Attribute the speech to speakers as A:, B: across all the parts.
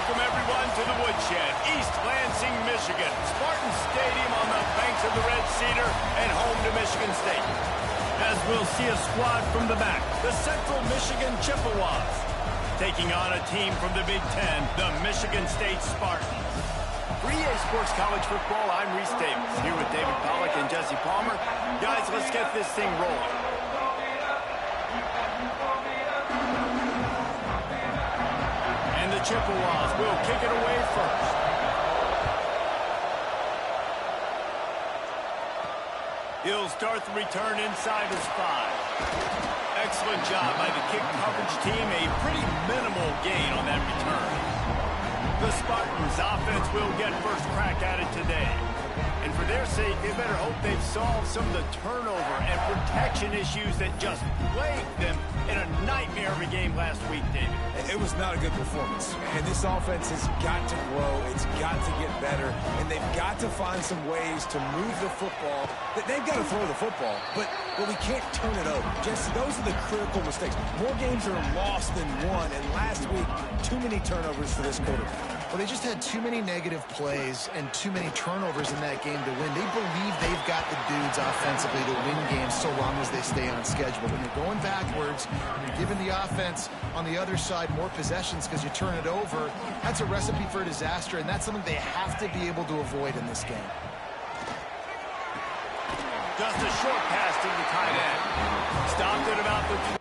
A: Welcome, everyone, to the Woodshed, East Lansing, Michigan. Spartan Stadium on the banks of the Red Cedar and home to Michigan State. As we'll see a squad from the back, the Central Michigan Chippewas. Taking on a team from the Big Ten, the Michigan State Spartans. For EA Sports College Football, I'm Reese Davis, here with David Pollack and Jesse Palmer. Guys, let's get this thing rolling. And the Chippewas will kick it away first. He'll start the return inside his 5. Excellent job by the kick coverage team. A pretty minimal gain on that return. The Spartans offense will get first crack at it today. And for their sake, they better hope they've solved some of the turnover and protection issues that just plagued them in a nightmare of a game last week, David.
B: It was not a good performance. And this offense has got to grow. It's got to get better. And they've got to find some ways to move the football. They've got to throw the football, but we can't turn it over. Just those are the critical mistakes. More games are lost than won. And last week, too many turnovers for this quarterback.
C: Well, they just had too many negative plays and too many turnovers in that game to win. They believe they've got the dudes offensively to win games so long as they stay on schedule. When you're going backwards and you're giving the offense on the other side more possessions because you turn it over, that's a recipe for disaster, and that's something they have to be able to avoid in this game.
A: Just a short pass to the tight end. Stopped at about the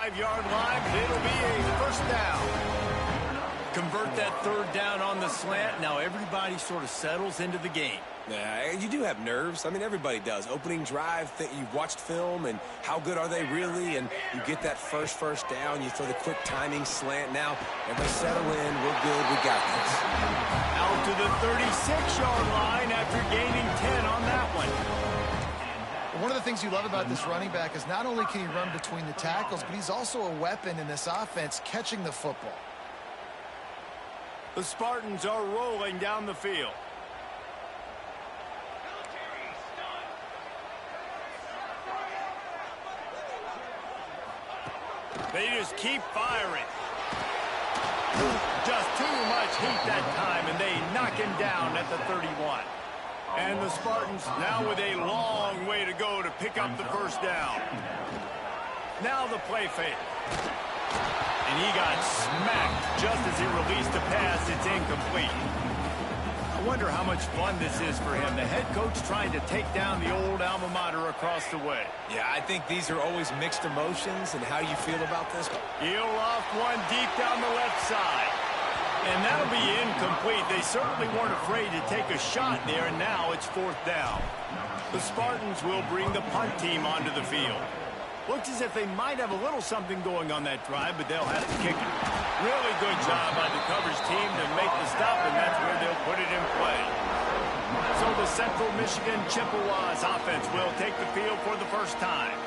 A: 5-yard line. It'll be a first down. Convert that third down on the slant. Now everybody sort of settles into the game.
B: Yeah, you do have nerves. I mean, everybody does. Opening drive, you've watched film, and how good are they really? And you get that first down. You throw the quick timing slant. Now, everybody settle in. We're good. We got this.
A: Out to the 36-yard line after gaining 10 on that one.
C: One of the things you love about this running back is not only can he run between the tackles, but he's also a weapon in this offense catching the football.
A: The Spartans are rolling down the field. They just keep firing. Just too much heat that time, and they knock him down at the 31. And the Spartans now with a long way to go to pick up the first down. Now the play fake. And he got smacked just as he released a pass. It's incomplete. I wonder how much fun this is for him. The head coach trying to take down the old alma mater across the way.
B: Yeah, I think these are always mixed emotions. And how you feel about this?
A: He'll off one deep down the left side. And that'll be incomplete. They certainly weren't afraid to take a shot there, and now it's fourth down. The Spartans will bring the punt team onto the field. Looks as if they might have a little something going on that drive, but they'll have to kick it. Really good job by the coverage team to make the stop, and that's where they'll put it in play. So the Central Michigan Chippewas offense will take the field for the first time.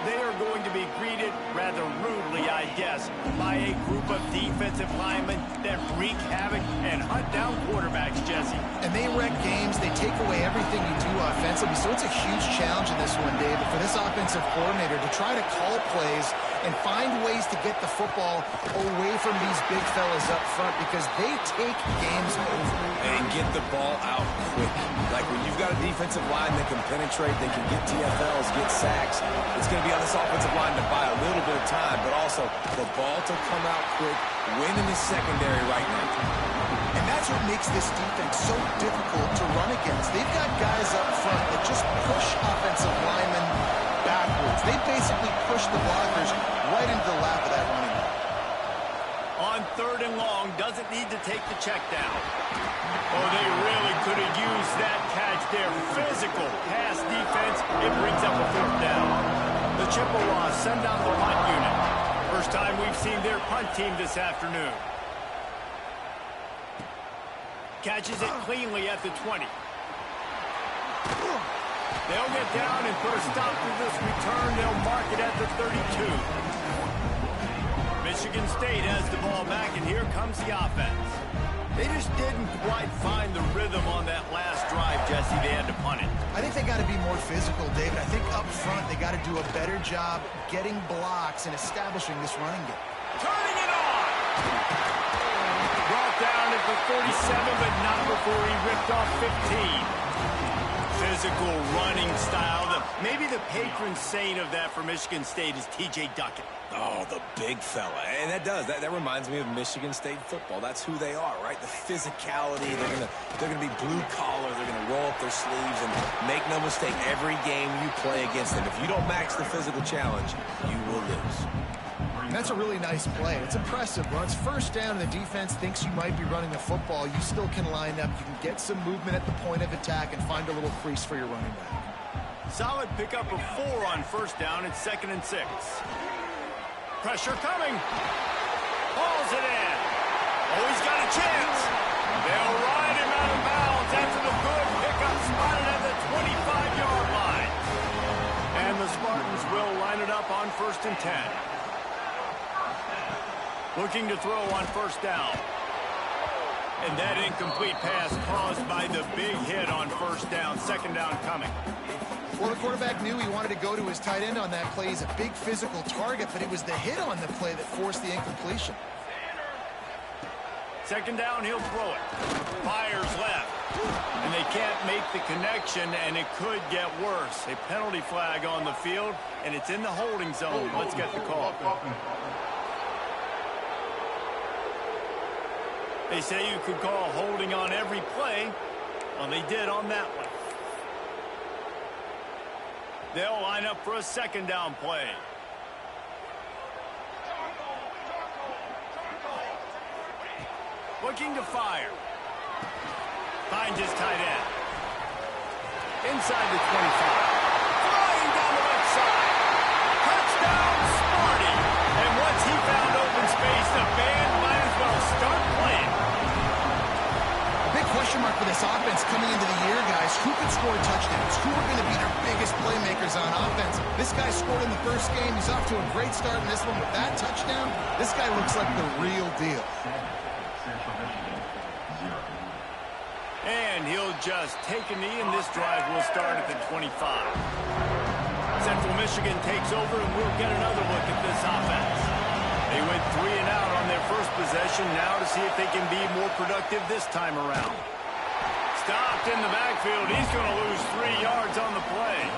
A: They are going to be greeted rather rudely, I guess, by a group of defensive linemen that wreak havoc and hunt down quarterbacks, Jesse.
C: And they wreck games. They take away everything you do offensively. So it's a huge challenge in this one, David, for this offensive coordinator to try to call plays and find ways to get the football away from these big fellas up front because they take games over.
B: And get the ball out quick. Like when you've got a defensive line that can penetrate, they can get TFLs, get sacks, it's going to be on this offensive line to buy a little bit of time, but also the ball to come out quick, win in the secondary right now.
C: And that's what makes this defense so difficult to run against. They've got guys up front that just push offensive linemen backwards. They basically push the blockers right into the lap of that running back.
A: On third and long, doesn't need to take the check down. Oh, they really could have used that catch there. Physical pass defense. It brings up a fourth down. The Chippewas send out the punt unit. First time we've seen their punt team this afternoon. Catches it cleanly at the 20. They'll get down and put a stop to this return. They'll mark it at the 32. Michigan State has the ball back, and here comes the offense. They just didn't quite find the rhythm on that last drive, Jesse. They had to punt it.
C: I think they got to be more physical, David. I think up front they got to do a better job getting blocks and establishing this running game.
A: Turning it on! Brought down at the 37, but not before he ripped off 15. Physical running style. Maybe the patron saint of that for Michigan State is T.J. Duckett.
B: Oh, the big fella. And that reminds me of Michigan State football. That's who they are, right? The physicality. They're gonna be blue collar. They're gonna roll up their sleeves and make no mistake, every game you play against them, if you don't match the physical challenge, you will lose.
C: And that's a really nice play. It's impressive. When it's first down and the defense thinks you might be running the football, you still can line up. You can get some movement at the point of attack and find a little crease for your running back.
A: Solid pickup of 4 on first down. It's 2nd and 6. Pressure coming. Hauls it in. Oh, he's got a chance. They'll ride him out of bounds after the good pickup spotted at the 25-yard line. And the Spartans will line it up on 1st and 10. Looking to throw on first down. And that incomplete pass caused by the big hit on first down. 2nd down coming.
C: Well, the quarterback knew he wanted to go to his tight end on that play. He's a big physical target, but it was the hit on the play that forced the incompletion.
A: 2nd down, he'll throw it. Fires left. And they can't make the connection, and it could get worse. A penalty flag on the field, and it's in the holding zone. Let's get the call. They say you could call holding on every play. Well, they did on that one. They'll line up for a 2nd down play. Looking to fire. Finds his tight end. Inside the 25. Flying down the left side. Touchdown, Sparty. And once he found open space, the band might as well start playing.
C: Big question mark for this offense coming into the year, guys. Who could score touchdowns? Who are going to be their biggest playmakers on offense? This guy scored in the first game. He's off to a great start in this one with that touchdown. This guy looks like the real deal.
A: And he'll just take a knee, and this drive will start at the 25. Central Michigan takes over, and we'll get another look at this offense. They went 3 and out on their first possession, now to see if they can be more productive this time around. Stopped in the backfield. He's going to lose 3 yards on the play.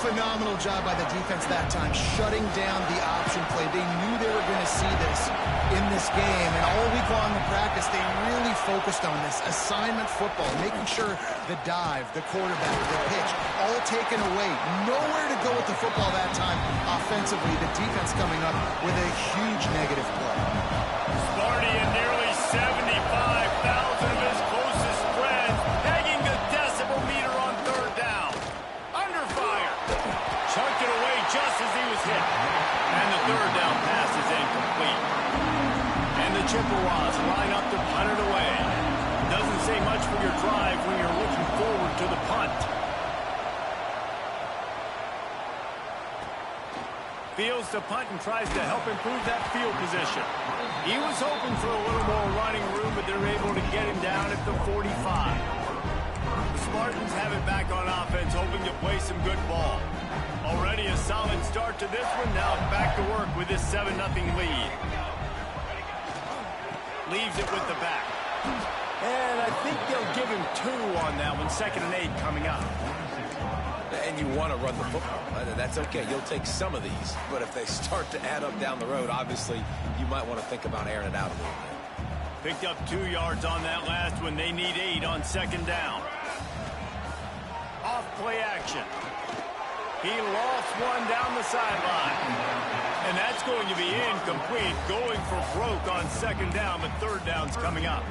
C: Phenomenal job by the defense that time, shutting down the option play. They knew they were going to see this in this game, and all week long in practice, they really focused on this assignment football, making sure the dive, the quarterback, the pitch, all taken away. Nowhere to go with the football that time offensively. The defense coming up with a huge negative play.
A: Sparty and nearly 75,000 of his closest friends pegging the decibel meter on 3rd down. Under fire. Chunked it away just as he was hit. And the 3rd down pass is incomplete. And the Chippewas line up to punt it away. Doesn't say much for your drive when you're looking forward to the punt. Fields to punt and tries to help improve that field position. He was hoping for a little more running room, but they're able to get him down at the 45. The Spartans have it back on offense, hoping to play some good ball. Already a solid start to this one. Now back to work with this 7-0 lead. Leaves it with the back. And I think they'll give him 2 on that one. 2nd and 8 coming up.
B: And you want to run the football. That's okay. You'll take some of these. But if they start to add up down the road, obviously, you might want to think about airing it out a little bit.
A: Picked up 2 yards on that last one. They need 8 on 2nd down. Off play action. He lost one down the sideline. And that's going to be incomplete. Going for broke on 2nd down, but 3rd down's coming up.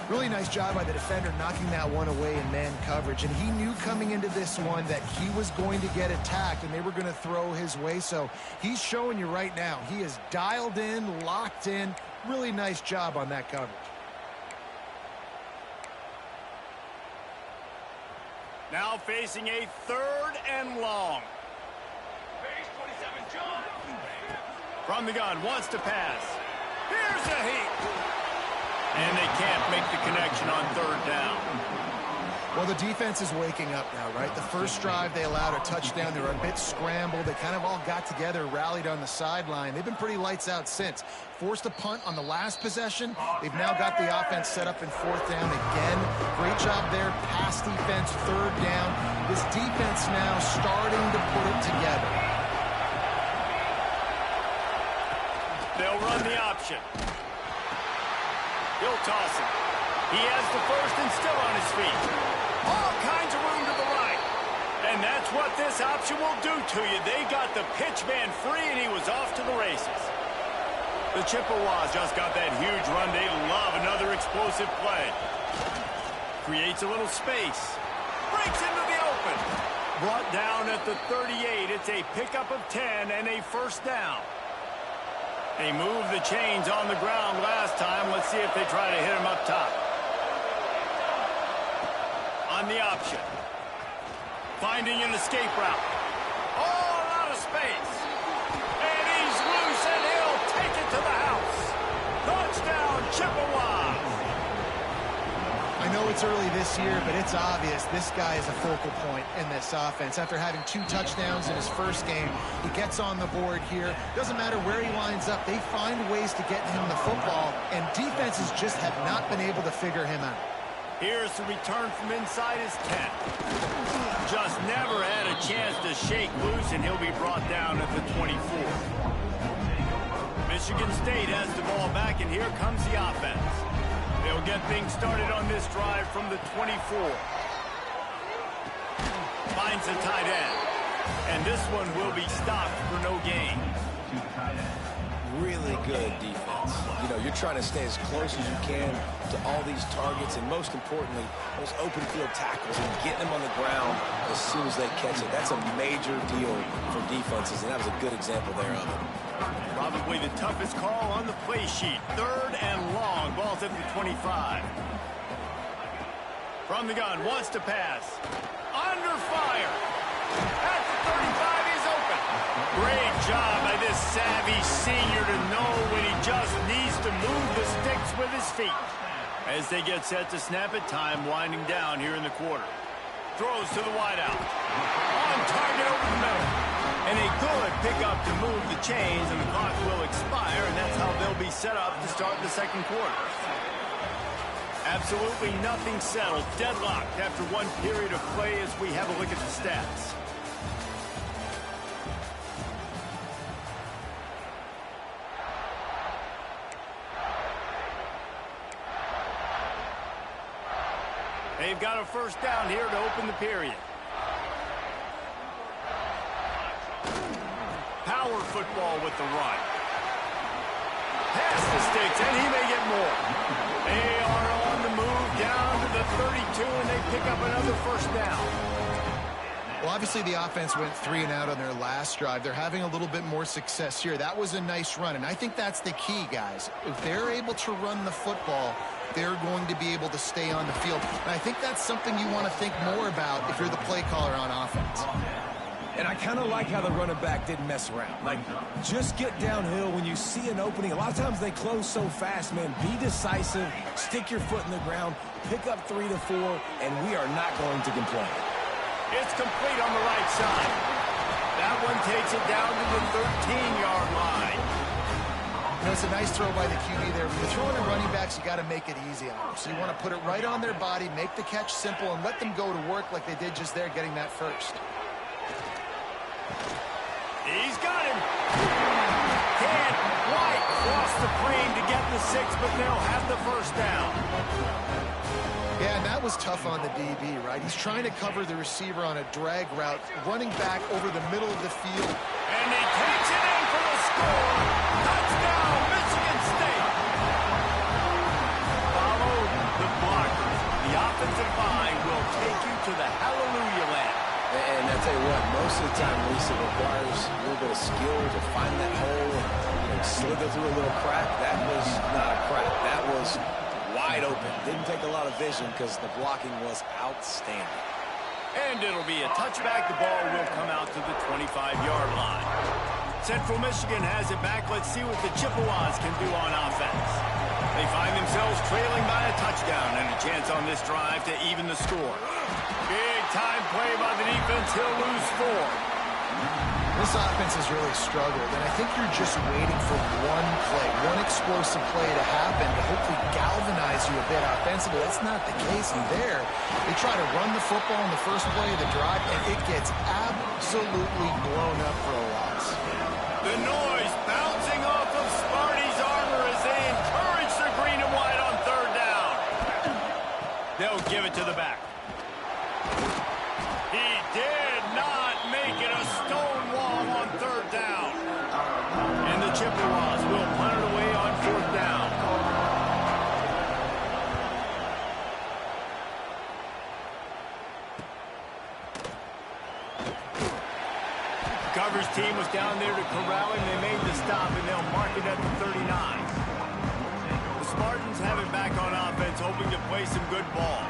C: Really nice job by the defender knocking that one away in man coverage. And he knew coming into this one that he was going to get attacked and they were going to throw his way. So he's showing you right now. He is dialed in, locked in. Really nice job on that coverage.
A: Now facing a 3rd and long. From the gun, wants to pass. Here's a heat. And they can't make the connection on 3rd down.
C: Well, the defense is waking up now, right? The first drive, they allowed a touchdown. They were a bit scrambled. They kind of all got together, rallied on the sideline. They've been pretty lights out since. Forced a punt on the last possession. They've now got the offense set up in 4th down again. Great job there. Pass defense, 3rd down. This defense now starting to put it together.
A: They'll run the option. He'll toss it. He has the first and still on his feet. All kinds of room to the right. And that's what this option will do to you. They got the pitch man free, and he was off to the races. The Chippewas just got that huge run. They love another explosive play. Creates a little space. Breaks into the open. Brought down at the 38. It's a pickup of 10 and a 1st down. They moved the chains on the ground last time. Let's see if they try to hit him up top. On the option. Finding an escape route. All out of space. And he's loose, and he'll take it to the house. Touchdown, Chippewas.
C: I know it's early this year, but it's obvious this guy is a focal point in this offense. After having 2 touchdowns in his first game, he gets on the board here. Doesn't matter where he lines up. They find ways to get him the football, and defenses just have not been able to figure him out.
A: Here's the return from inside his 10. Just never had a chance to shake loose, and he'll be brought down at the 24. Michigan State has the ball back, and here comes the offense. They'll get things started on this drive from the 24. Finds a tight end. And this one will be stopped for no gain.
B: Really good defense. You know, you're trying to stay as close as you can to all these targets, and most importantly, those open field tackles and getting them on the ground as soon as they catch it. That's a major deal for defenses, and that was a good example there of it.
A: Probably the toughest call on the play sheet. 3rd and long. Ball's at the 25. From the gun, wants to pass. Under fire. At the 35, he's open. Great job by this savvy senior to know when he just needs to move the sticks with his feet. As they get set to snap it, time winding down here in the quarter. Throws to the wideout. On target over the middle. And a good pickup to move the chains, and the clock will expire, and that's how they'll be set up to start the 2nd quarter. Absolutely nothing settled. Deadlocked after 1 period of play as we have a look at the stats. They've got a 1st down here to open the period. Power football with the run. Past the sticks, and he may get more. They are on the move down to the 32, and they pick up another 1st down.
C: Well, obviously the offense went 3 and out on their last drive. They're having a little bit more success here. That was a nice run, and I think that's the key, guys. If they're able to run the football, they're going to be able to stay on the field. And I think that's something you want to think more about if you're the play caller on offense.
B: And I kind of like how the running back didn't mess around. Like, just get downhill when you see an opening. A lot of times they close so fast, man. Be decisive, stick your foot in the ground, pick up 3 to 4, and we are not going to complain.
A: It's complete on the right side. That one takes it down to the 13-yard line.
C: You know, it's a nice throw by the QB there. When you're throwing to running backs, you got to make it easy on them. So you want to put it right on their body, make the catch simple, and let them go to work like they did just there, getting that first.
A: He's got him. Can't quite cross the plane to get the 6, but they'll have the 1st down.
C: Yeah, and that was tough on the DB, right? He's trying to cover the receiver on a drag route, running back over the middle of the field.
A: And he takes it in for the score. Touchdown, Michigan State. Follow the blockers. The offensive line will take you to the hallelujah land.
B: And I tell you what, most of the time, Lisa, requires a little bit of skill to find that hole and slither through a little crack. That was not a crack. That was wide open. Didn't take a lot of vision because the blocking was outstanding.
A: And it'll be a touchback. The ball will come out to the 25-yard line. Central Michigan has it back. Let's see what the Chippewas can do on offense. They find themselves trailing by a touchdown and a chance on this drive to even the score. Big time play by the defense. He'll lose 4.
C: This offense has really struggled, and I think you're just waiting for one play, one explosive play to happen to hopefully galvanize you a bit offensively. That's not the case in there. They try to run the football in the first play of the drive, and it gets absolutely blown up for a loss.
A: The noise bouncing off of Sparty's armor as they encourage the green and white on third down. They'll give it to the back. He did not make it a stone wall on third down. And the Chippewas will punt it away on fourth down. Coverage team was down there to corral him. They made the stop, and they'll mark it at the 39. The Spartans have it back on offense, hoping to play some good ball.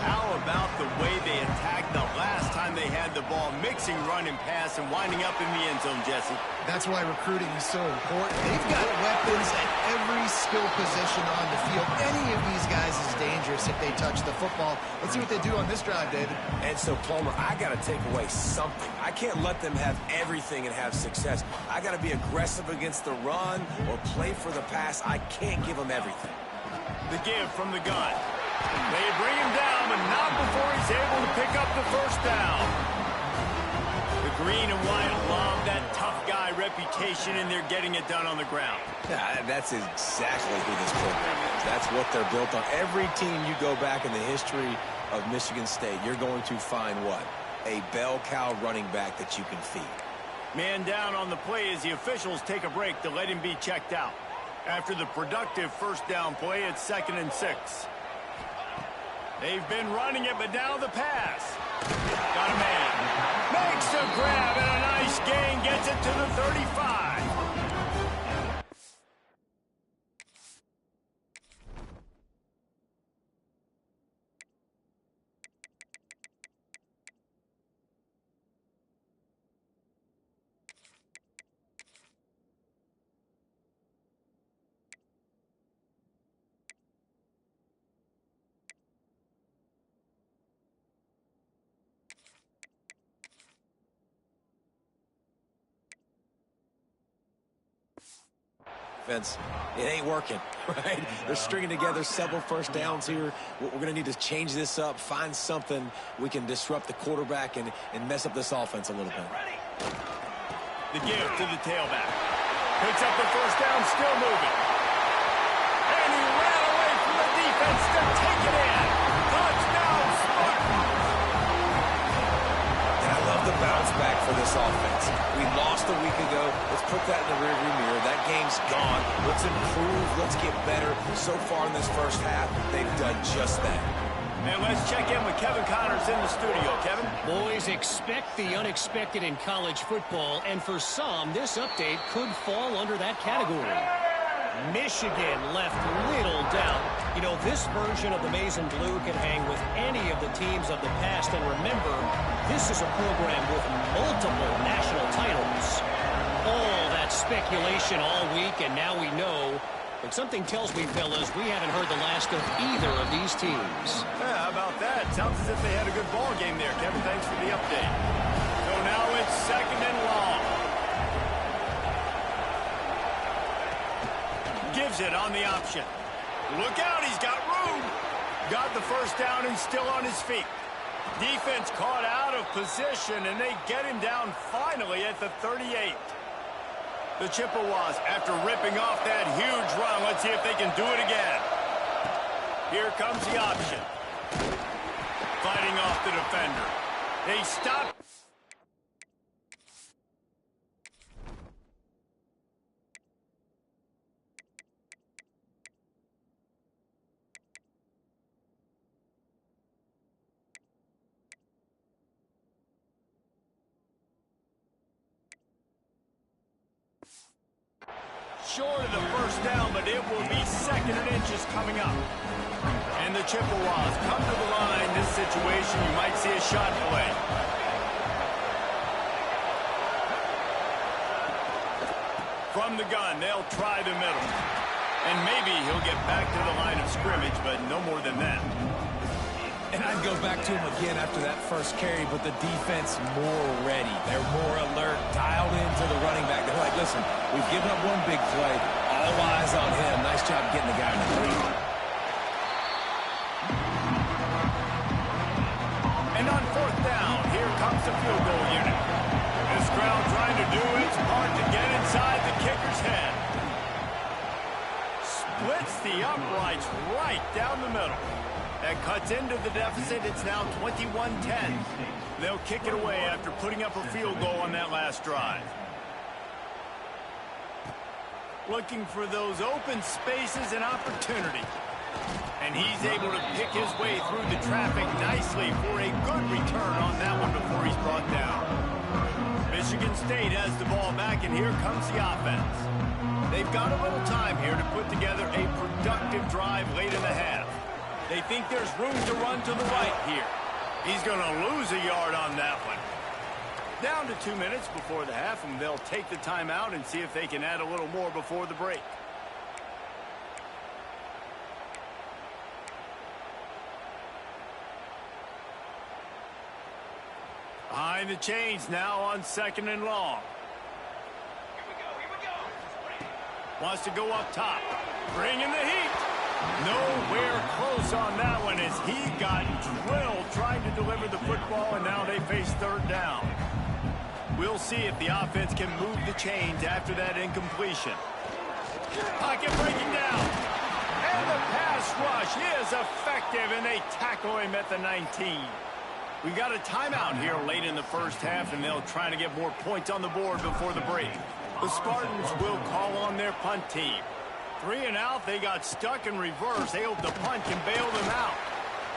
A: How about the way they attacked the last time they had the ball, mixing run and pass and winding up in the end zone, Jesse?
C: That's why recruiting is so important. They've got weapons at every skill position on the field. Any of these guys is dangerous if they touch the football. Let's see what they do on this drive, David.
B: And so, Palmer, I got to take away something. I can't let them have everything and have success. I got to be aggressive against the run or play for the pass. I can't give them everything.
A: The give from the gun. They bring him down, but not before he's able to pick up the first down. The green and white love that tough guy reputation, and they're getting it done on the ground.
B: Yeah, that's exactly who this program is. That's what they're built on. Every team you go back in the history of Michigan State, you're going to find what? A bell cow running back that you can feed.
A: Man down on the play as the officials take a break to let him be checked out. After the productive first down play, it's 2nd and 6. They've been running it, but now the pass. Got a man. Makes a grab and a nice gain. Gets it to the 35.
B: Defense, it ain't working, right? They're stringing together several first downs here. We're going to need to change this up, find something we can disrupt the quarterback and mess up this offense a little bit.
A: The give to the tailback. Picks up the first down, still moving. And he ran away from the defense to take it in. Touchdown, Spartans!
B: And I love the bounce back for this offense. We lost a week ago. Let's put that in the rearview mirror. That game's gone. Let's improve. Let's get better. So far in this first half, they've done just that.
A: And let's check in with Kevin Connors in the studio. Kevin?
D: Boys, expect the unexpected in college football, and for some, this update could fall under that category. Michigan left little doubt. You know, this version of the Maize and Blue can hang with any of the teams of the past, and remember, this is a program with multiple national titles. All that speculation all week, and now we know. But something tells me, fellas, we haven't heard the last of either of these teams.
A: Yeah, how about that? Sounds as if they had a good ball game there, Kevin. Thanks for the update. So now it's 2nd and long. Gives it on the option. Look out, he's got room. Got the first down and still on his feet. Defense caught out of position, and they get him down finally at the 38. The Chippewas, after ripping off that huge run, let's see if they can do it again. Here comes the option. Fighting off the defender. They stop. short of the first down, but it will be second and inches coming up. And the Chippewas come to the line. This situation, you might see a shot play. From the gun, they'll try the middle. And maybe he'll get back to the line of scrimmage, but no more than that.
B: And I'd go back to him again after that first carry, but the defense more ready. They're more alert, dialed into the running back. They're like, listen, we've given up one big play. All eyes on him. Nice job getting the guy in the lead.
A: And on fourth down, here comes the field goal unit. This crowd trying to do its part to get inside the kicker's head. Splits the uprights right down the middle. That cuts into the deficit. It's now 21-10. They'll kick it away after putting up a field goal on that last drive. Looking for those open spaces and opportunity. And he's able to pick his way through the traffic nicely for a good return on that one before he's brought down. Michigan State has the ball back, and here comes the offense. They've got a little time here to put together a productive drive late in the half. They think there's room to run to the right here. He's going to lose a yard on that one. Down to 2 minutes before the half, and they'll take the timeout and see if they can add a little more before the break. Behind the chains now on second and long. Wants to go up top. Bringing the heat. Nowhere close on that one as he got drilled trying to deliver the football, and now they face third down. We'll see if the offense can move the chains after that incompletion. Pocket breaking down. And the pass rush is effective, and they tackle him at the 19. We got a timeout here late in the first half, and they'll try to get more points on the board before the break. The Spartans will call on their punt team. 3 and out, they got stuck in reverse. They hope the punt can bail them out.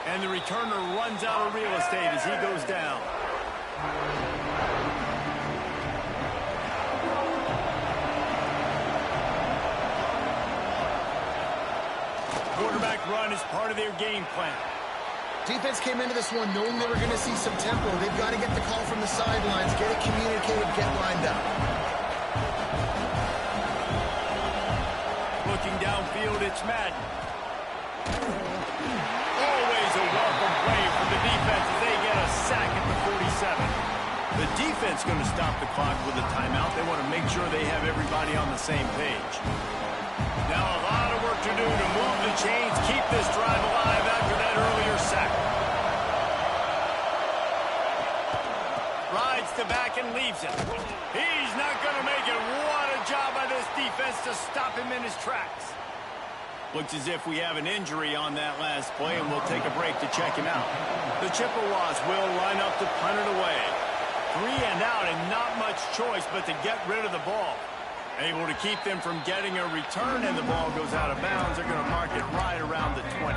A: And the returner runs out of real estate as he goes down. Quarterback run is part of their game plan.
C: Defense came into this one knowing they were going to see some tempo. They've got to get the call from the sidelines, get it communicated, get lined up.
A: Looking downfield, it's Madden. Always a welcome play for the defense as they get a sack at the 47. The defense going to stop the clock with a timeout. They want to make sure they have everybody on the same page. Now a lot of work to do to move the chains, keep this drive alive after that earlier sack. Rides the back and leaves it. He's not going to make it. What a job by this defense to stop him in his tracks. Looks as if we have an injury on that last play, and we'll take a break to check him out. The Chippewas will line up to punt it away. 3 and out, and not much choice but to get rid of the ball. Able to keep them from getting a return, and the ball goes out of bounds. They're going to mark it right around the 20.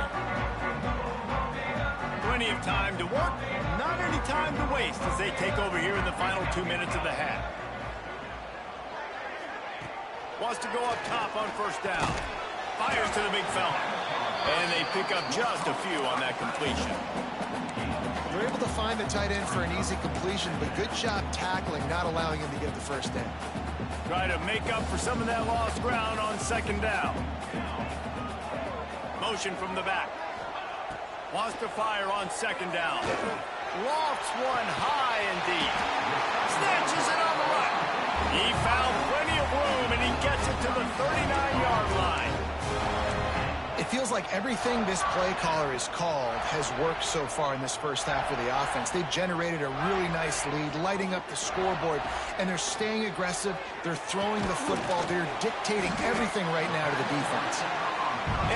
A: Plenty of time to work, not any time to waste as they take over here in the final 2 minutes of the half. Wants to go up top on first down. Fires to the big fella. And they pick up just a few on that completion.
C: They're able to find the tight end for an easy completion, but good job tackling, not allowing him to get the first down.
A: Try to make up for some of that lost ground on second down. Motion from the back. Wants to fire on second down. Lofts one high and deep. Snatches it on the run. He found plenty of room, and he gets it to the 39-yard line.
C: It feels like everything this play caller has called has worked so far in this first half of the offense. They've generated a really nice lead, lighting up the scoreboard, and they're staying aggressive. They're throwing the football. They're dictating everything right now to the defense.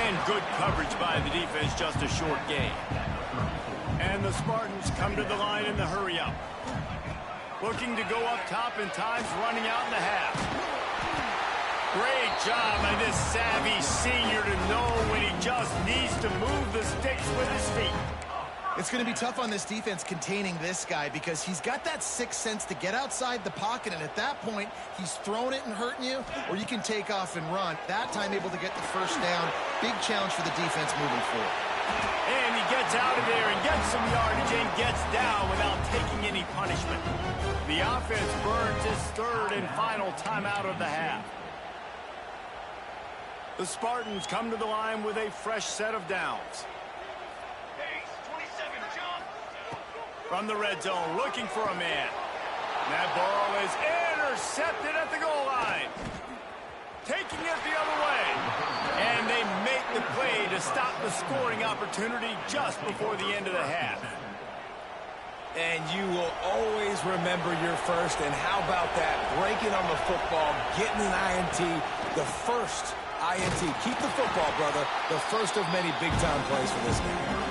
A: And good coverage by the defense, just a short gain. And the Spartans come to the line in the hurry-up. Looking to go up top, and time's running out in the half. Great job by this savvy senior to know when he just needs to move the sticks with his feet.
C: It's going to be tough on this defense containing this guy because he's got that sixth sense to get outside the pocket, and at that point, he's throwing it and hurting you, or you can take off and run. That time able to get the first down. Big challenge for the defense moving forward.
A: And he gets out of there and gets some yardage and gets down without taking any punishment. The offense burns its third and final timeout of the half. The Spartans come to the line with a fresh set of downs. From the red zone, looking for a man. That ball is intercepted at the goal line. Taking it the other way. And they make the play to stop the scoring opportunity just before the end of the half.
B: And you will always remember your first. And how about that? Breaking on the football, getting an INT, the first INT. Keep the football, brother. The first of many big-time plays for this game.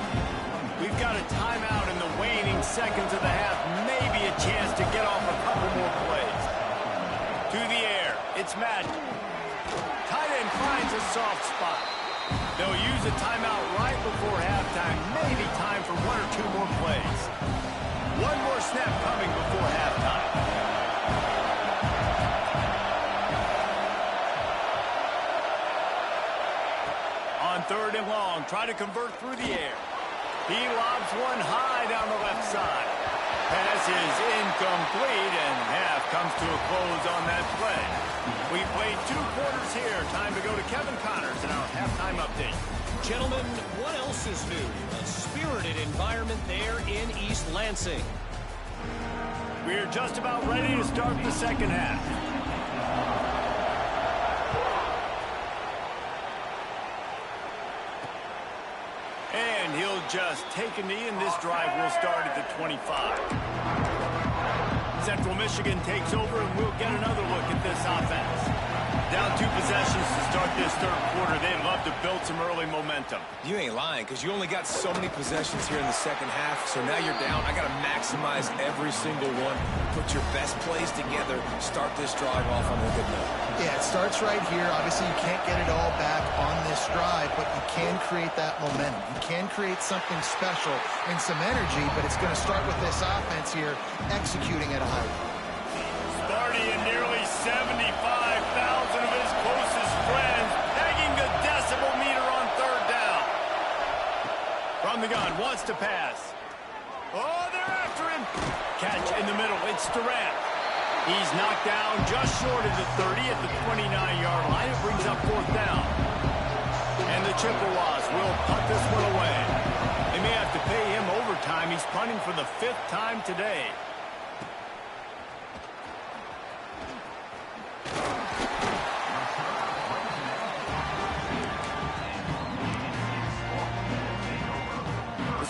A: We've got a timeout in the waning seconds of the half. Maybe a chance to get off a couple more plays. To the air. It's Madden. Tight end finds a soft spot. They'll use a timeout right before halftime. Maybe time for one or two more plays. One more snap coming before halftime. On third and long, try to convert through the air. He lobs one high down the left side. Pass is incomplete, and half comes to a close on that play. We played 2 quarters here. Time to go to Kevin Connors in our halftime update.
D: Gentlemen, what else is new? A spirited environment there in East Lansing.
A: We're just about ready to start the second half. And he'll just take a knee, and this drive will start at the 25. Central Michigan takes over, and we'll get another look at this offense. Down 2 possessions to start this third quarter. They'd love to build some early momentum.
B: You ain't lying, because you only got so many possessions here in the second half, so now you're down. I got to maximize every single one. Put your best plays together. Start this drive off on a good note.
C: Yeah, it starts right here. Obviously, you can't get it all back on this drive, but you can create that momentum. You can create something special and some energy, but it's going to start with this offense here executing at a high level.
A: Sparty and nearly 75,000 of his closest friends pegging the decibel meter on third down. From the gun, wants to pass. Oh, they're after him. Catch in the middle. It's Durant. He's knocked down just short of the 30 at the 29-yard line. It brings up fourth down. And the Chippewas will punt this one away. They may have to pay him overtime. He's punting for the 5th time today.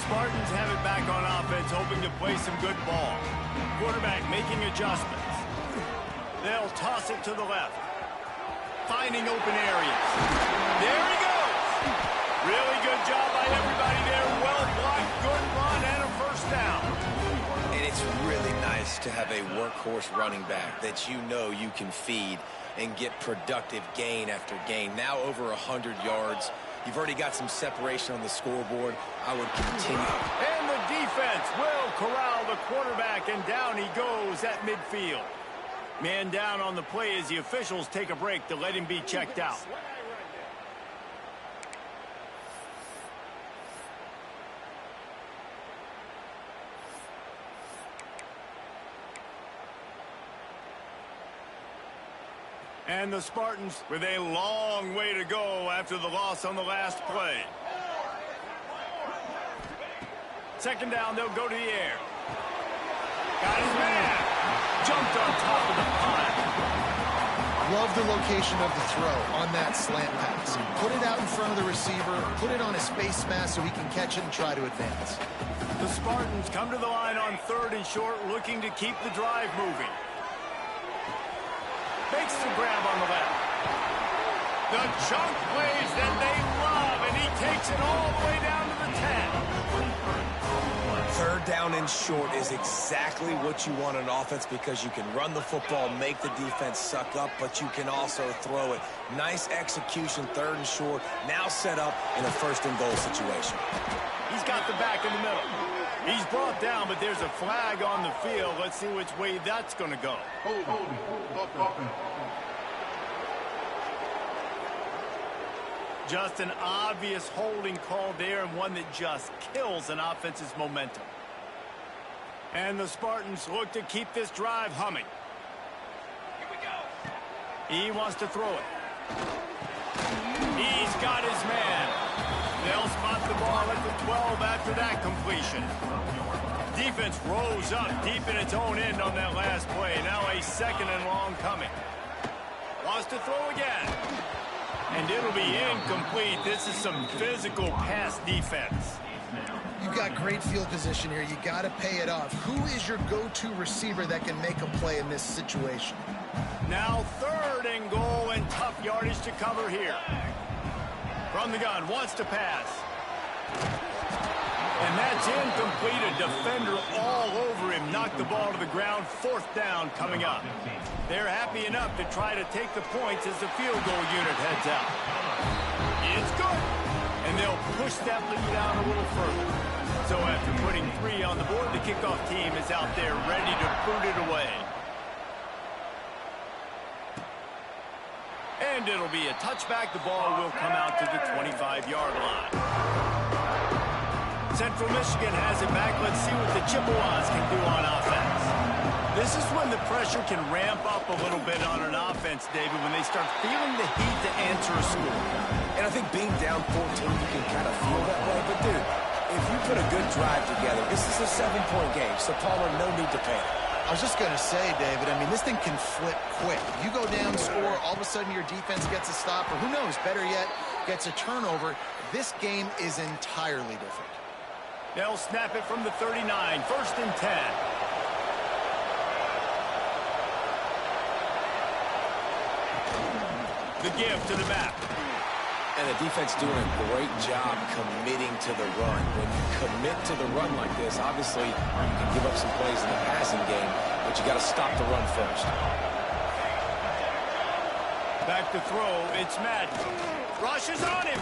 A: Spartans have it back on offense, hoping to play some good ball. Quarterback making adjustments. They'll toss it to the left. Finding open areas. There he goes. Really good job by everybody there. Well blocked, good run, and a first down.
B: And it's really nice to have a workhorse running back that you know you can feed and get productive gain after gain. Now over 100 yards. You've already got some separation on the scoreboard. I would continue.
A: And the defense will corral the quarterback, and down he goes at midfield. Man down on the play as the officials take a break to let him be checked out. And the Spartans with a long way to go after the loss on the last play. Second down, they'll go to the air. Got his man. Jumped on top of the pile.
C: Love the location of the throw on that slant pass. Put it out in front of the receiver, put it on his face mask so he can catch it and try to advance.
A: The Spartans come to the line on third and short, looking to keep the drive moving. Makes the grab on the left. The chunk plays that they love, and he takes it all the way down to the 10.
B: Third down and short is exactly what you want on offense because you can run the football, make the defense suck up, but you can also throw it. Nice execution, third and short, now set up in a first and goal situation.
A: He's got the back in the middle. He's brought down, but there's a flag on the field. Let's see which way that's going to go. Just an obvious holding call there, and one that just kills an offense's momentum. And the Spartans look to keep this drive humming. Here we go. He wants to throw it. He's got his man. They'll spot the ball at the 12 after that completion. Defense rose up deep in its own end on that last play. Now a 2nd and long coming. Wants to throw again. And it'll be incomplete. This is some physical pass defense.
C: You've got great field position here. You got to pay it off. Who is your go-to receiver that can make a play in this situation?
A: Now 3rd and goal, and tough yardage to cover here. From the gun, wants to pass. And that's incomplete. A defender all over him. Knocked the ball to the ground. 4th down coming up. They're happy enough to try to take the points as the field goal unit heads out. It's good. And they'll push that lead out a little further. So after putting 3 on the board, the kickoff team is out there ready to boot it away. And it'll be a touchback. The ball will come out to the 25-yard line. Central Michigan has it back. Let's see what the Chippewas can do on offense. This is when the pressure can ramp up a little bit on an offense, David, when they start feeling the heat to answer a score.
B: And I think being down 14, you can kind of feel that way. But, dude, if you put a good drive together, this is a 7-point game. So, Palmer, no need to panic.
C: I was just going to say, David, I mean, this thing can flip quick. You go down, score, all of a sudden your defense gets a stop, or who knows, better yet, gets a turnover. This game is entirely different.
A: They'll snap it from the 39, 1st and 10. The give to the back.
B: And the defense doing a great job committing to the run. When you commit to the run like this, obviously you can give up some plays in the passing game, but you got to stop the run first.
A: Back to throw, it's Madden. Rush is on him.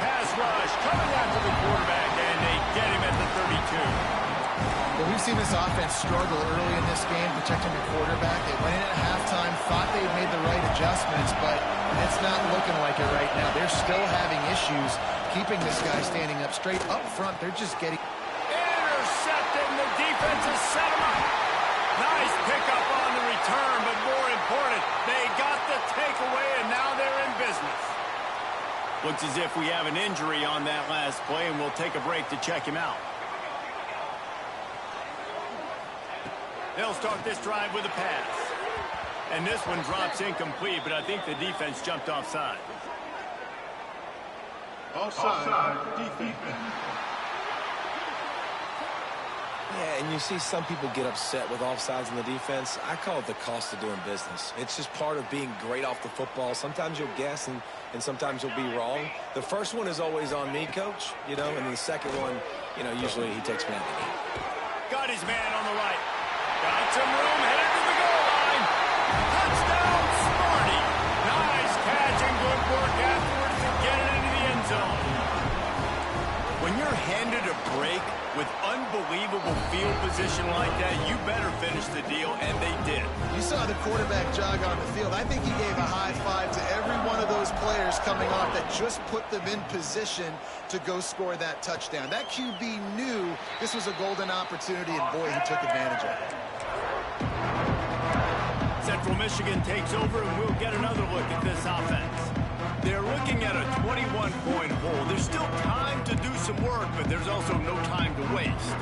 A: Pass rush coming after the quarterback, and they get him at the 32.
C: Well, we've seen this offense struggle early in this game, protecting the quarterback. They went in at halftime, thought they had made the right adjustments, but it's not looking like it right now. They're still having issues keeping this guy standing up straight. Up front, they're just getting...
A: Intercepted, and the defense has set him up. Nice pickup on the return, but more important, they got the takeaway, and now they're in business. Looks as if we have an injury on that last play, and we'll take a break to check him out. They'll start this drive with a pass. And this one drops incomplete, but I think the defense jumped offside.
E: Offside, defense.
B: Yeah, and you see some people get upset with offsides in the defense. I call it the cost of doing business. It's just part of being great off the football. Sometimes you'll guess, and sometimes you'll be wrong. The first one is always on me, Coach, and then the second one, usually he takes me out of the game.
A: Got his man on the right. Got some room, headed to the goal line. Touchdown, Sparty. Nice catch and good work afterwards to get it into the end zone. When you're handed a break with unbelievable field position like that, you better finish the deal, and they did.
C: You saw the quarterback jog on the field. I think he gave a high five to every one of those players coming off that just put them in position to go score that touchdown. That QB knew this was a golden opportunity, and boy, he took advantage of it.
A: Central Michigan takes over, and we'll get another look at this offense. They're looking at a 21-point hole. There's still time to do some work, but there's also no time to waste.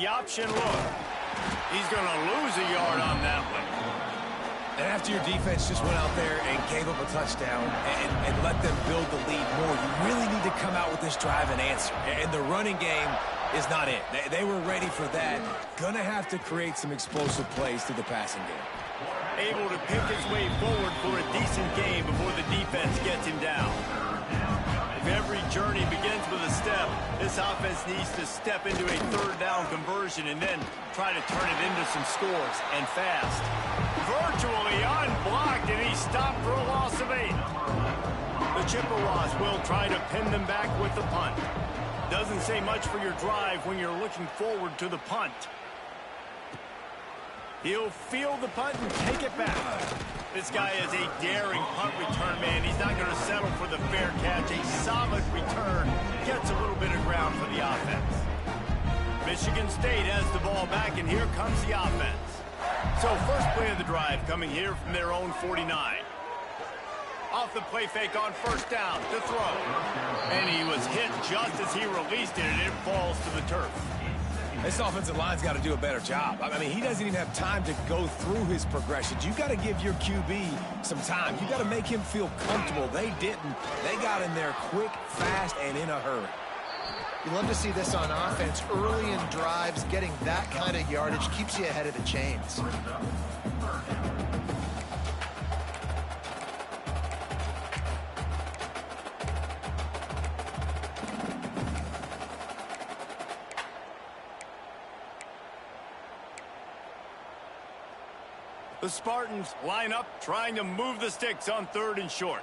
A: the option look. He's going to lose a yard on that one.
B: And after your defense just went out there and gave up a touchdown and let them build the lead more, you really need to come out with this drive and answer. And the running game is not it. They were ready for that. Gonna have to create some explosive plays through the passing game.
A: Able to pick his way forward for a decent game before the defense gets him down. If every journey begins with a step, this offense needs to step into a third down conversion and then try to turn it into some scores, and fast. Virtually unblocked, and he's stopped for a loss of 8. The Chippewas will try to pin them back with the punt. Doesn't say much for your drive when you're looking forward to the punt. He'll field the punt and take it back. This guy is a daring punt return man. He's not going to settle for the fair catch. A solid return gets a little bit of ground for the offense. Michigan State has the ball back, and here comes the offense. So first play of the drive coming here from their own 49. Off the play fake on first down to throw. And he was hit just as he released it, and it falls to the turf.
B: This offensive line's got to do a better job. I mean, he doesn't even have time to go through his progressions. You've got to give your QB some time. You've got to make him feel comfortable. They didn't. They got in there quick, fast, and in a hurry.
C: You love to see this on offense. Early in drives, getting that kind of yardage keeps you ahead of the chains.
A: The Spartans line up, trying to move the sticks on 3rd and short.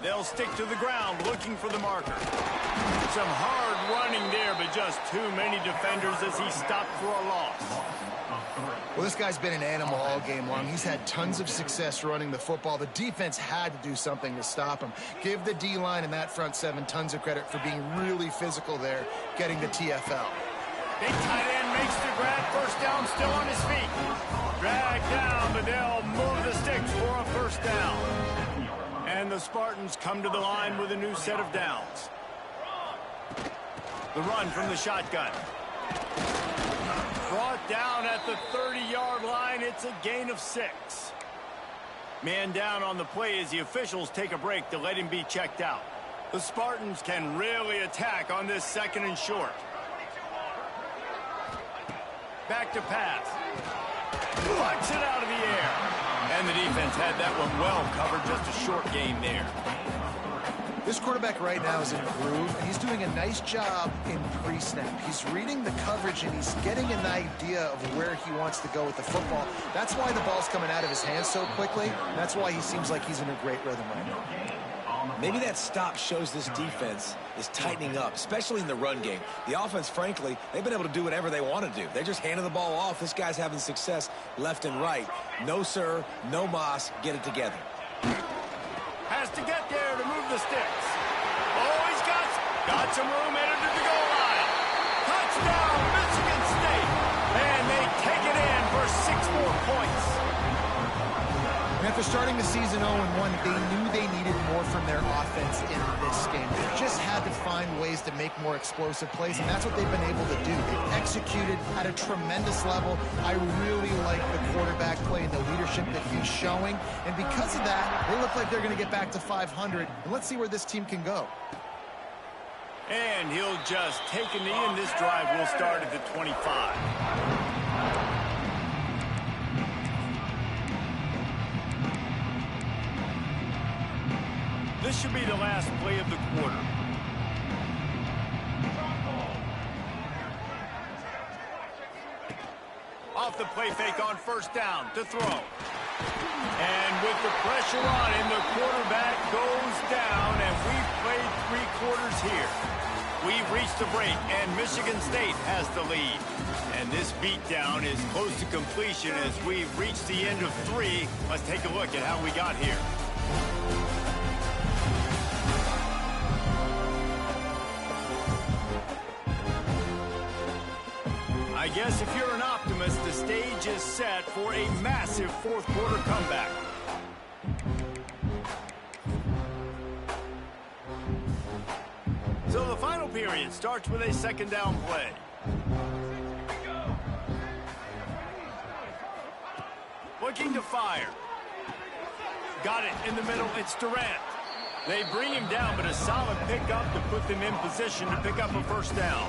A: They'll stick to the ground, looking for the marker. Some hard running there, but just too many defenders as he stopped for a loss.
C: Well, this guy's been an animal all game long. He's had tons of success running the football. The defense had to do something to stop him. Give the D-line and that front 7 tons of credit for being really physical there, getting the TFL.
A: Big tight end makes the grab. First down, still on his feet. Drag down, but they'll move the sticks for a first down. And the Spartans come to the line with a new set of downs. The run from the shotgun. Brought down at the 30-yard line. It's a gain of 6. Man down on the play as the officials take a break to let him be checked out. The Spartans can really attack on this 2nd and short. Back to pass. Flicks it out of the air. And the defense had that one well covered. Just a short gain there.
C: This quarterback right now is in a groove, and he's doing a nice job in pre-snap. He's reading the coverage, and he's getting an idea of where he wants to go with the football. That's why the ball's coming out of his hands so quickly. That's why he seems like he's in a great rhythm right now.
B: Maybe that stop shows this defense is tightening up, especially in the run game. The offense, frankly, they've been able to do whatever they want to do. They just handed the ball off. This guy's having success left and right. No, sir, no mas. Get it together.
A: Has to get there to move the sticks. Oh, he's got some room headed to the goal line. Touchdown, Michigan State. And they take it in for 6 more points.
C: After starting the season 0-1, they knew they needed more from their offense in this game. They just had to find ways to make more explosive plays, and that's what they've been able to do. They've executed at a tremendous level. I really like the quarterback play and the leadership that he's showing, and because of that, they look like they're going to get back to 500, and let's see where this team can go.
A: And he'll just take a knee, and this drive will start at the 25. This should be the last play of the quarter. Off the play fake on first down to throw. And with the pressure on him, the quarterback goes down, and we've played 3 quarters here. We've reached the break, and Michigan State has the lead. And this beatdown is close to completion as we've reached the end of 3. Let's take a look at how we got here. I guess if you're an optimist, the stage is set for a massive 4th quarter comeback. So the final period starts with a second down play. Looking to fire. Got it in the middle. It's Durant. They bring him down, but a solid pickup to put them in position to pick up a first down.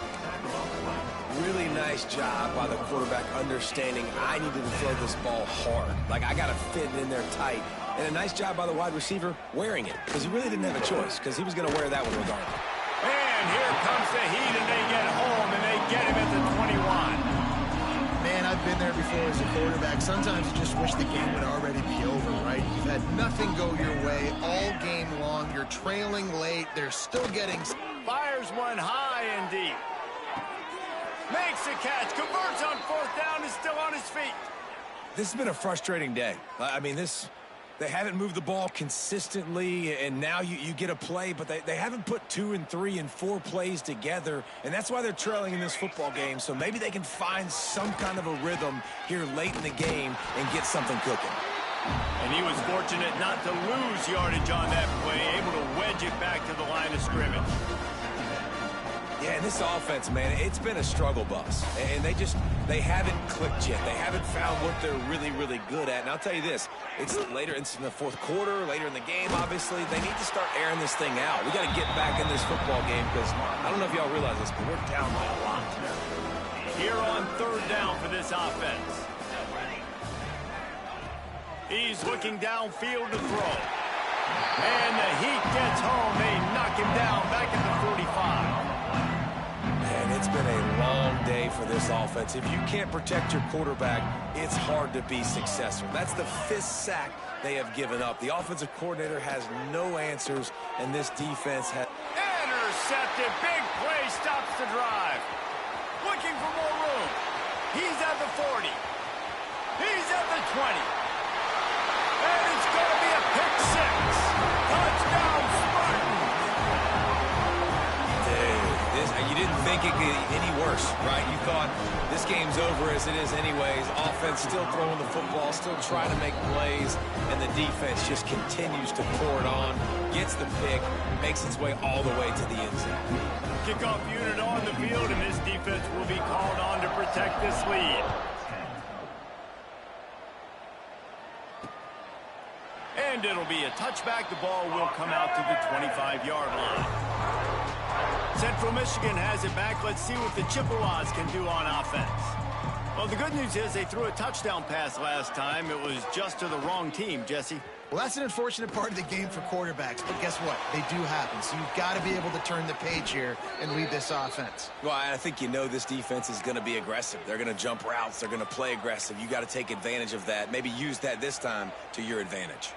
B: Really nice job by the quarterback understanding I needed to throw this ball hard. Like, I got to fit it in there tight. And a nice job by the wide receiver wearing it, because he really didn't have a choice, because he was going to wear that one regardless.
A: And here comes the heat, and they get home, and they get him at the 21.
C: Man, I've been there before as a quarterback. Sometimes you just wish the game would already be over, right? You've had nothing go your way all game long. You're trailing late. They're still getting...
A: Fires one high and deep. Makes a catch. Converts on fourth down. Is still on his feet.
B: This has been a frustrating day. I mean, they haven't moved the ball consistently, and now you get a play, but they haven't put 2 and 3 and 4 plays together, and that's why they're trailing in this football game. So maybe they can find some kind of a rhythm here late in the game and get something cooking.
A: And he was fortunate not to lose yardage on that play, able to wedge it back to the line of scrimmage.
B: Yeah, and this offense, man, it's been a struggle bus. And they haven't clicked yet. They haven't found what they're really, really good at. And I'll tell you this, it's later, it's in the fourth quarter, later in the game, obviously. They need to start airing this thing out. We got to get back in this football game because I don't know if y'all realize this, but we're down by a lot.
A: Here on third down for this offense. He's looking downfield to throw. And the Heat gets home. They knock him down back at the 45.
B: And it's been a long day for this offense. If you can't protect your quarterback, it's hard to be successful. That's the 5th sack they have given up. The offensive coordinator has no answers, and this defense has...
A: Intercepted. Big play stops the drive. Looking for more room. He's at the 40. He's at the 20. And it's going to be a pick 6. Touchdown, Spartans.
B: You didn't think it could get any worse, right? You thought this game's over as it is anyways. Offense still throwing the football, still trying to make plays, and the defense just continues to pour it on, gets the pick, makes its way all the way to the end zone.
A: Kickoff unit on the field, and this defense will be called on to protect this lead. And it'll be a touchback. The ball will come out to the 25-yard line. Central Michigan has it back. Let's see what the Chippewas can do on offense. Well, the good news is they threw a touchdown pass last time. It was just to the wrong team, Jesse.
C: Well, that's an unfortunate part of the game for quarterbacks, but guess what? They do happen, so you've got to be able to turn the page here and lead this offense.
B: Well, I think you know this defense is going to be aggressive. They're going to jump routes. They're going to play aggressive. You got to take advantage of that. Maybe use that this time to your advantage.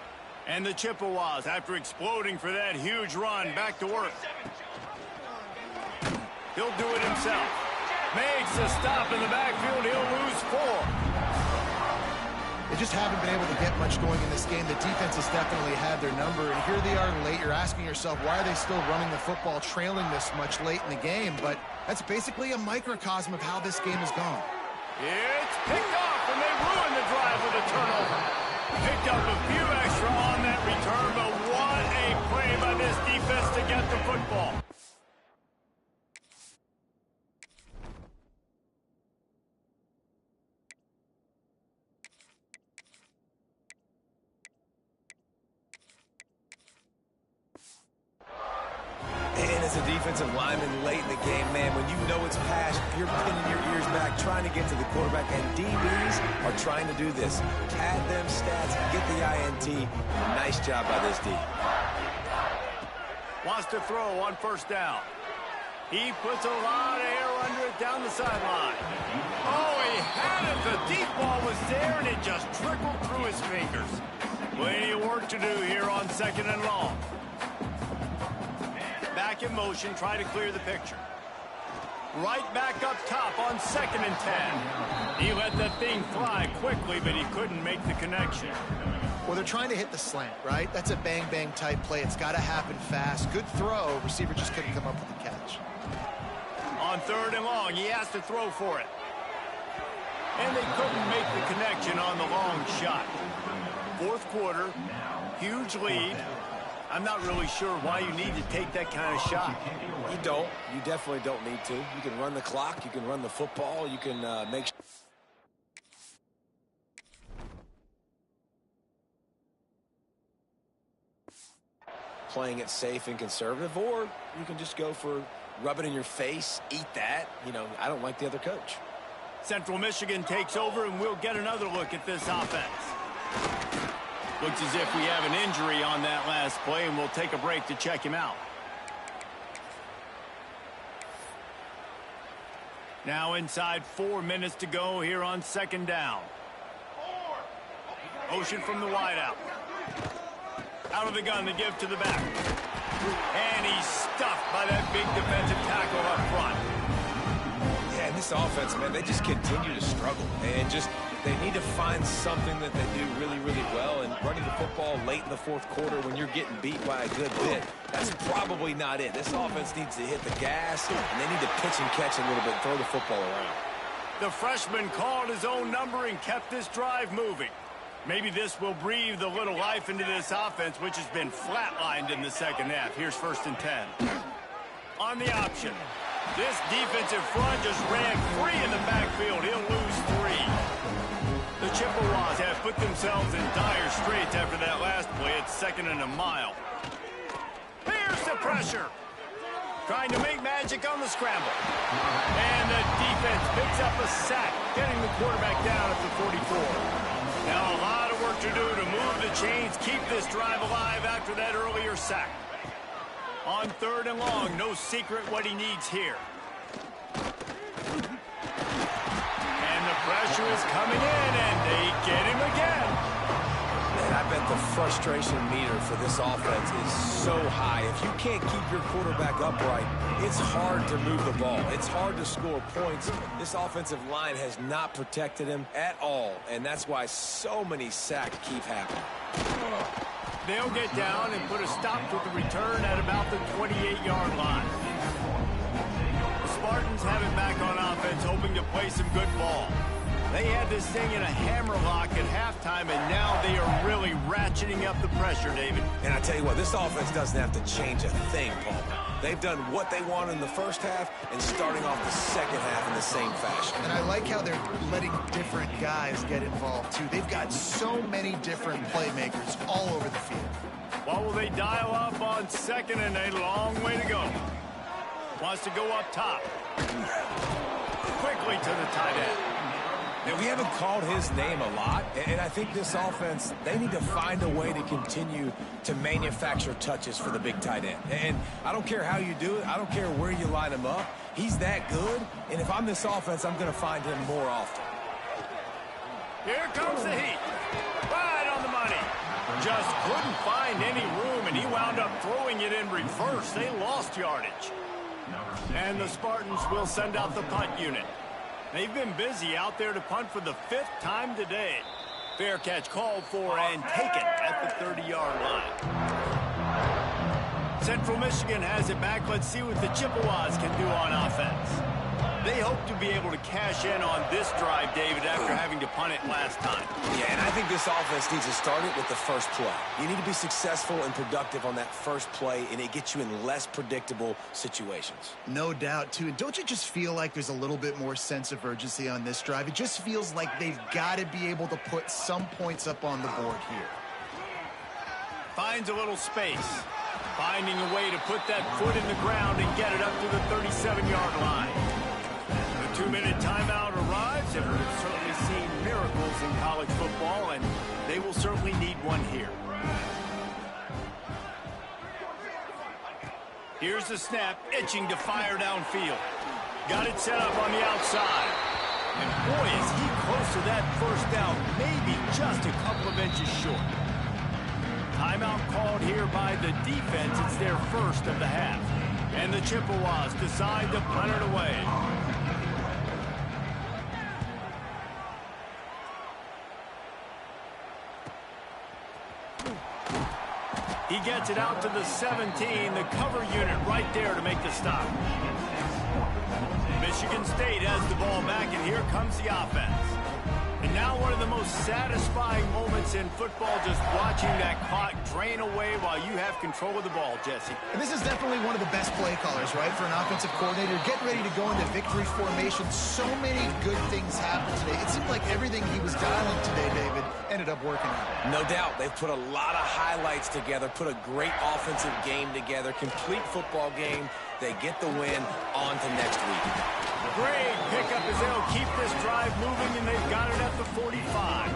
A: And the Chippewas, after exploding for that huge run, back to work. He'll do it himself. Makes a stop in the backfield. He'll lose 4.
C: They just haven't been able to get much going in this game. The defense has definitely had their number, and here they are late. You're asking yourself, why are they still running the football, trailing this much late in the game? But that's basically a microcosm of how this game has gone.
A: It's picked off, and they ruin the drive with a turnover. Picked up a few extra on that return, but what a play by this defense to get the football.
B: And as a defensive lineman late in the game, man, when you know it's past, you're pinning your ears back, trying to get to the quarterback, and DBs are trying to do this. Pad them stats, get the INT. Nice job by this D.
A: Wants to throw on first down. He puts a lot of air under it down the sideline. Oh, he had it. The deep ball was there, and it just trickled through his fingers. Plenty of work to do here on second and long. Back in motion, try to clear the picture. Right back up top on 2nd and 10. He let that thing fly quickly, but he couldn't make the connection.
C: Well, they're trying to hit the slant, right? That's a bang-bang type play. It's got to happen fast. Good throw. Receiver just couldn't come up with the catch.
A: On 3rd and long, he has to throw for it. And they couldn't make the connection on the long shot. 4th quarter, huge lead. I'm not really sure why you need to take that kind of shot.
B: You don't. You definitely don't need to. You can run the clock. You can run the football. You can make sure. Playing it safe and conservative, or you can just go for rub it in your face, eat that. You know, I don't like the other coach.
A: Central Michigan takes over, and we'll get another look at this offense. Looks as if we have an injury on that last play, and we'll take a break to check him out. Now inside 4 minutes to go here on second down. Motion from the wideout. Out of the gun to give to the back. And he's stuffed by that big defensive tackle up front.
B: Yeah, and this offense, man, they just continue to struggle. And they need to find something that they do really, really well. And running the football late in the fourth quarter when you're getting beat by a good bit, that's probably not it. This offense needs to hit the gas, and they need to pitch and catch a little bit, throw the football around.
A: The freshman called his own number and kept this drive moving. Maybe this will breathe a little life into this offense, which has been flatlined in the second half. Here's 1st and 10. On the option. This defensive front just ran free in the backfield. He'll lose 3. The Chippewas have put themselves in dire straits after that last play. It's 2nd and a mile. Here's the pressure. Trying to make magic on the scramble. And the defense picks up a sack, getting the quarterback down at the 44. Now a lot of work to do to move the chains, keep this drive alive after that earlier sack. On 3rd and long, no secret what he needs here. And the pressure is coming in, and they get him again.
B: And I bet the frustration meter for this offense is so high. If you can't keep your quarterback upright, it's hard to move the ball. It's hard to score points. This offensive line has not protected him at all, and that's why so many sacks keep happening.
A: They'll get down and put a stop to the return at about the 28-yard line. The Spartans have it back on offense, hoping to play some good ball. They had this thing in a hammerlock at halftime, and now they are really ratcheting up the pressure, David.
B: And I tell you what, this offense doesn't have to change a thing, Paul. They've done what they want in the first half and starting off the second half in the same fashion.
C: And I like how they're letting different guys get involved, too. They've got so many different playmakers all over the field.
A: What will they dial up on 2nd and a long way to go? Wants to go up top. Quickly to the tight end.
B: Now, we haven't called his name a lot, and I think this offense, they need to find a way to continue to manufacture touches for the big tight end. And I don't care how you do it. I don't care where you line him up. He's that good, and if I'm this offense, I'm going to find him more often.
A: Here comes the heat. Right on the money. Just couldn't find any room, and he wound up throwing it in reverse. They lost yardage. And the Spartans will send out the punt unit. They've been busy out there to punt for the 5th time today. Fair catch called for and taken at the 30-yard line. Central Michigan has it back. Let's see what the Chippewas can do on offense. They hope to be able to cash in on this drive, David, after having to punt it last time.
B: Yeah, and I think this offense needs to start it with the first play. You need to be successful and productive on that first play, and it gets you in less predictable situations.
C: No doubt, too. And don't you just feel like there's a little bit more sense of urgency on this drive? It just feels like they've got to be able to put some points up on the board here.
A: Finds a little space. Finding a way to put that foot in the ground and get it up to the 37-yard line. 2-minute timeout arrives, and we've certainly seen miracles in college football, and they will certainly need one here. Here's the snap, itching to fire downfield. Got it set up on the outside. And boy, is he close to that first down, maybe just a couple of inches short. Timeout called here by the defense. It's their first of the half. And the Chippewas decide to punt it away. He gets it out to the 17, the cover unit right there to make the stop. Michigan State has the ball back, and here comes the offense. And now one of the most satisfying moments in football, just watching that clock drain away while you have control of the ball, Jesse.
C: And this is definitely one of the best play callers, right, for an offensive coordinator. Getting ready to go into victory formation. So many good things happened today. It seemed like everything he was dialing today, David, ended up working out.
B: No doubt. They've put a lot of highlights together, put a great offensive game together, complete football game. They get the win. On to next week.
A: Great pickup as they'll keep this drive moving, and they've got it at the 45.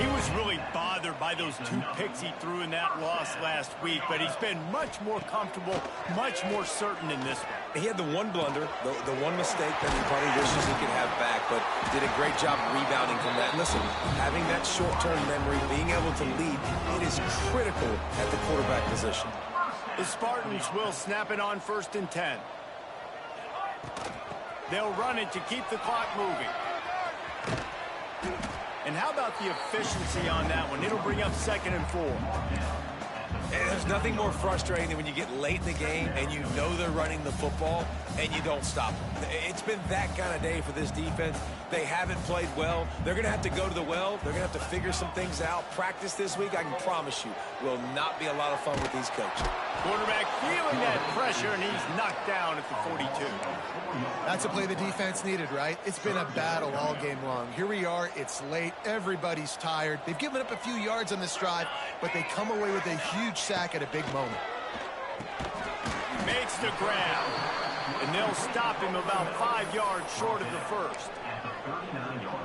A: He was really bothered by those 2 picks he threw in that loss last week, but he's been much more comfortable, much more certain in this one.
B: He had the one blunder, the one mistake that he probably wishes he could have back, but did a great job rebounding from that. Listen, having that short-term memory, being able to lead, it is critical at the quarterback position.
A: The Spartans will snap it on 1st and 10. They'll run it to keep the clock moving. And how about the efficiency on that one? It'll bring up 2nd and 4.
B: And there's nothing more frustrating than when you get late in the game and you know they're running the football and you don't stop them. It's been that kind of day for this defense. They haven't played well. They're going to have to go to the well. They're going to have to figure some things out. Practice this week, I can promise you, will not be a lot of fun with these coaches.
A: Quarterback feeling that pressure, and he's knocked down at the 42.
C: That's a play the defense needed, right? It's been a battle all game long. Here we are. It's late. Everybody's tired. They've given up a few yards on this drive, but they come away with a huge sack at a big moment.
A: Makes the grab, and they'll stop him about 5 yards short of the first.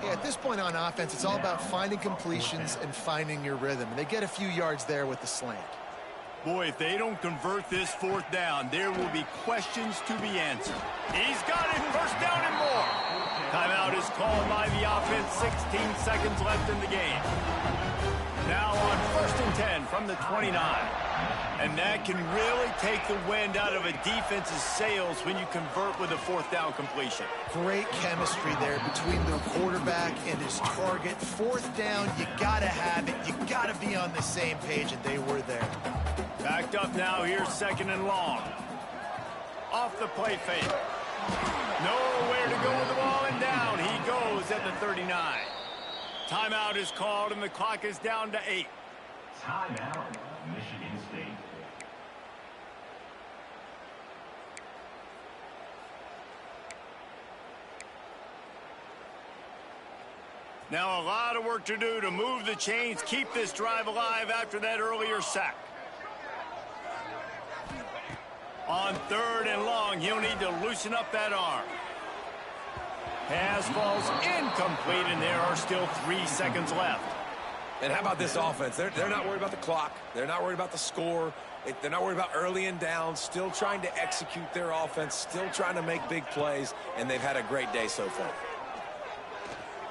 C: Yeah, at this point on offense, it's all about finding completions and finding your rhythm. And they get a few yards there with the slant.
A: Boy, if they don't convert this 4th down, there will be questions to be answered. He's got it, 1st down and more. Timeout is called by the offense, 16 seconds left in the game. Now on 1st and 10 from the 29. And that can really take the wind out of a defense's sails when you convert with a 4th down completion.
C: Great chemistry there between the quarterback and his target. 4th down, you got to have it. You got to be on the same page, and they were there.
A: Backed up now, here's 2nd and long. Off the play fake. Nowhere to go with the ball, and down he goes at the 39. Timeout is called, and the clock is down to 8.
E: Timeout, Michigan State.
A: Now a lot of work to do to move the chains, keep this drive alive after that earlier sack. On 3rd and long, he'll need to loosen up that arm. Pass falls incomplete, and there are still 3 seconds left.
B: And how about this offense? They're not worried about the clock. They're not worried about the score. They're not worried about early and down. Still trying to execute their offense. Still trying to make big plays. And they've had a great day so far.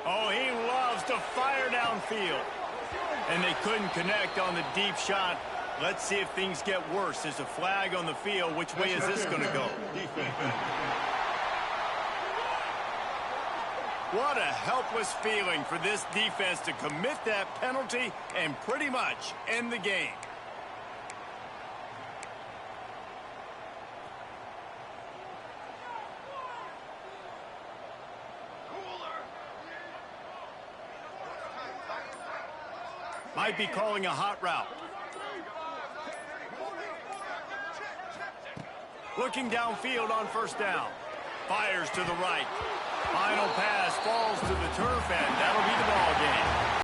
A: Oh, he loves to fire downfield. And they couldn't connect on the deep shot. Let's see if things get worse. There's a flag on the field. Which way is this going to go? What a helpless feeling for this defense to commit that penalty and pretty much end the game. Might be calling a hot route. Looking downfield on 1st down. Fires to the right. Final pass falls to the turf, and